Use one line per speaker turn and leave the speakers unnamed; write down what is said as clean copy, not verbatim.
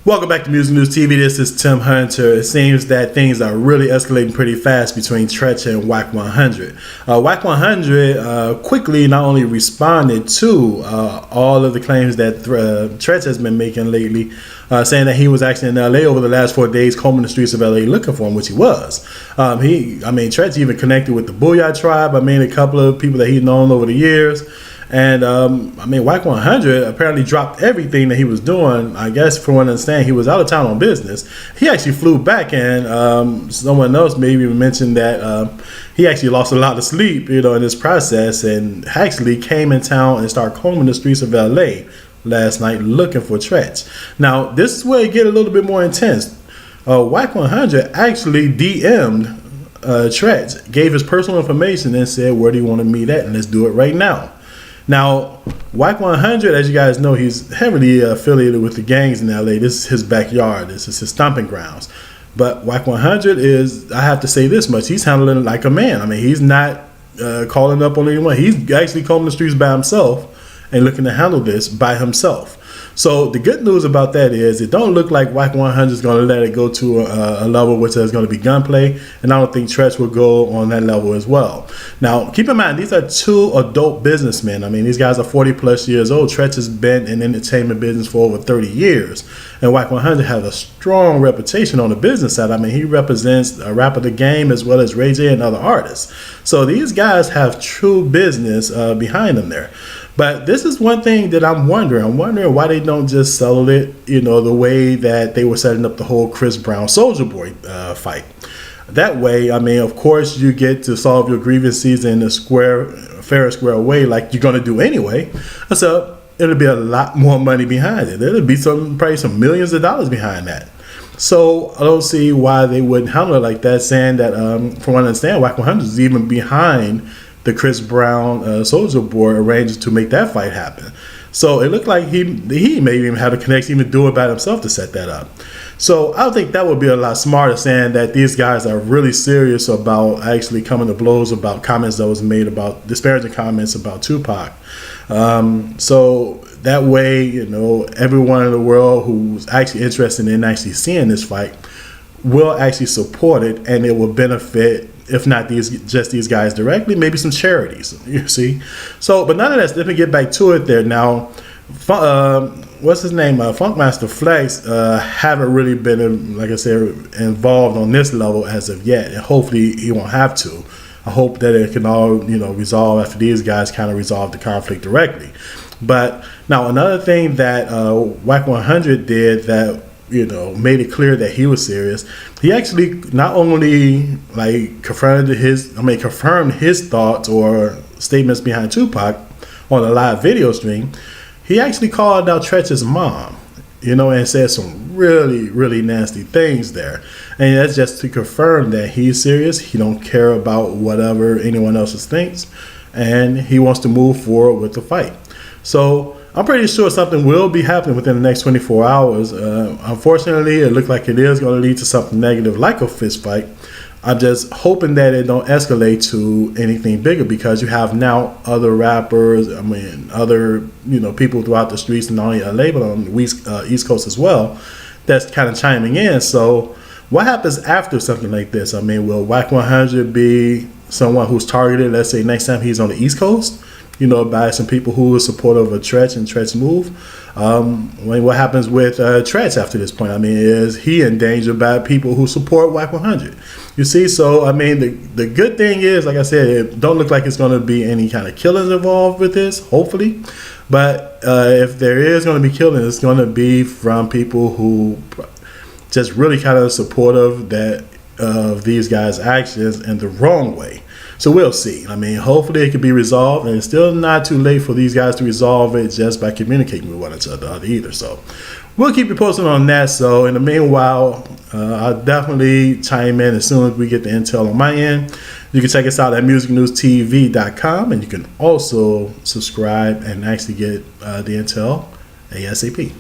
Welcome back to Music News TV. This is Tim Hunter. It seems that things are really escalating pretty fast between Treach and Wack 100. Wack 100 quickly not only responded to all of the claims that Treach has been making lately, saying that he was actually in LA over the last 4 days, combing the streets of LA looking for him, which he was. Treach even connected with the Booyah tribe. A couple of people that he'd known over the years. And Wack 100 apparently dropped everything that he was doing. I guess from what I understand, he was out of town on business. He actually flew back, and someone else maybe mentioned that he actually lost a lot of sleep, in this process, and actually came in town and started combing the streets of LA last night looking for Treach. Now, this is where it get a little bit more intense. Wack 100 actually DM'd Treach, gave his personal information, and said, "Where do you want to meet at? And let's do it right now." Now, Wack 100, as you guys know, he's heavily affiliated with the gangs in LA. This is his backyard. This is his stomping grounds. But Wack 100 is, I have to say this much, he's handling it like a man. He's not calling up on anyone. He's actually combing the streets by himself and looking to handle this by himself. So the good news about that is it don't look like Wack 100 is going to let it go to a level which is going to be gunplay, and I don't think Treach will go on that level as well. Now, keep in mind, these are two adult businessmen. These guys are 40 plus years old. Treach has been in the entertainment business for over 30 years, and Wack 100 has a strong reputation on the business side. He represents a rap of the game as well as Ray J and other artists. So these guys have true business behind them there. But this is one thing that I'm wondering. I'm wondering why they don't just settle it, the way that they were setting up the whole Chris Brown Soulja Boy fight. That way, of course, you get to solve your grievances in a fair and square way, like you're going to do anyway. So it'll be a lot more money behind it. There'll be probably some millions of dollars behind that. So I don't see why they wouldn't handle it like that, saying that, from what I understand, Wack 100 is even behind the Chris Brown Soulja Boy arranges to make that fight happen. So it looked like he may even have a connection, even do it by himself to set that up. So I think that would be a lot smarter, saying that these guys are really serious about actually coming to blows about comments that was made about disparaging comments about Tupac. So that way, everyone in the world who's actually interested in actually seeing this fight will actually support it, and it will benefit, if not just these guys directly, maybe some charities, you see. So, but none of that, let me get back to it there. Now, what's his name? Funkmaster Flex haven't really been, like I said, involved on this level as of yet, and hopefully he won't have to. I hope that it can all, resolve after these guys kind of resolve the conflict directly. But now another thing that Wack 100 did that made it clear that he was serious. He actually not only confirmed his thoughts or statements behind Tupac on a live video stream. He actually called out Treach's mom, and said some really, really nasty things there. And that's just to confirm that he's serious. He don't care about whatever anyone else thinks, and he wants to move forward with the fight. So I'm pretty sure something will be happening within the next 24 hours. Unfortunately, it looks like it is going to lead to something negative like a fist fight. I'm just hoping that it don't escalate to anything bigger, because you have now other rappers, other people throughout the streets, and not only LA but on the East Coast as well, that's kind of chiming in. So what happens after something like this? Will Wack 100 be someone who's targeted, let's say next time he's on the East Coast, by some people who are supportive of Treach and Treach's move? What happens with Treach after this point? Is he in danger by people who support Wack 100? You see, so the good thing is, like I said, it don't look like it's going to be any kind of killings involved with this, hopefully. But if there is going to be killings, it's going to be from people who just really kind of supportive of these guys' actions in the wrong way. So we'll see. Hopefully it can be resolved, and it's still not too late for these guys to resolve it just by communicating with one another either. So we'll keep you posted on that. So in the meanwhile, I'll definitely chime in as soon as we get the intel on my end. You can check us out at musicnewstv.com, and you can also subscribe and actually get the intel ASAP.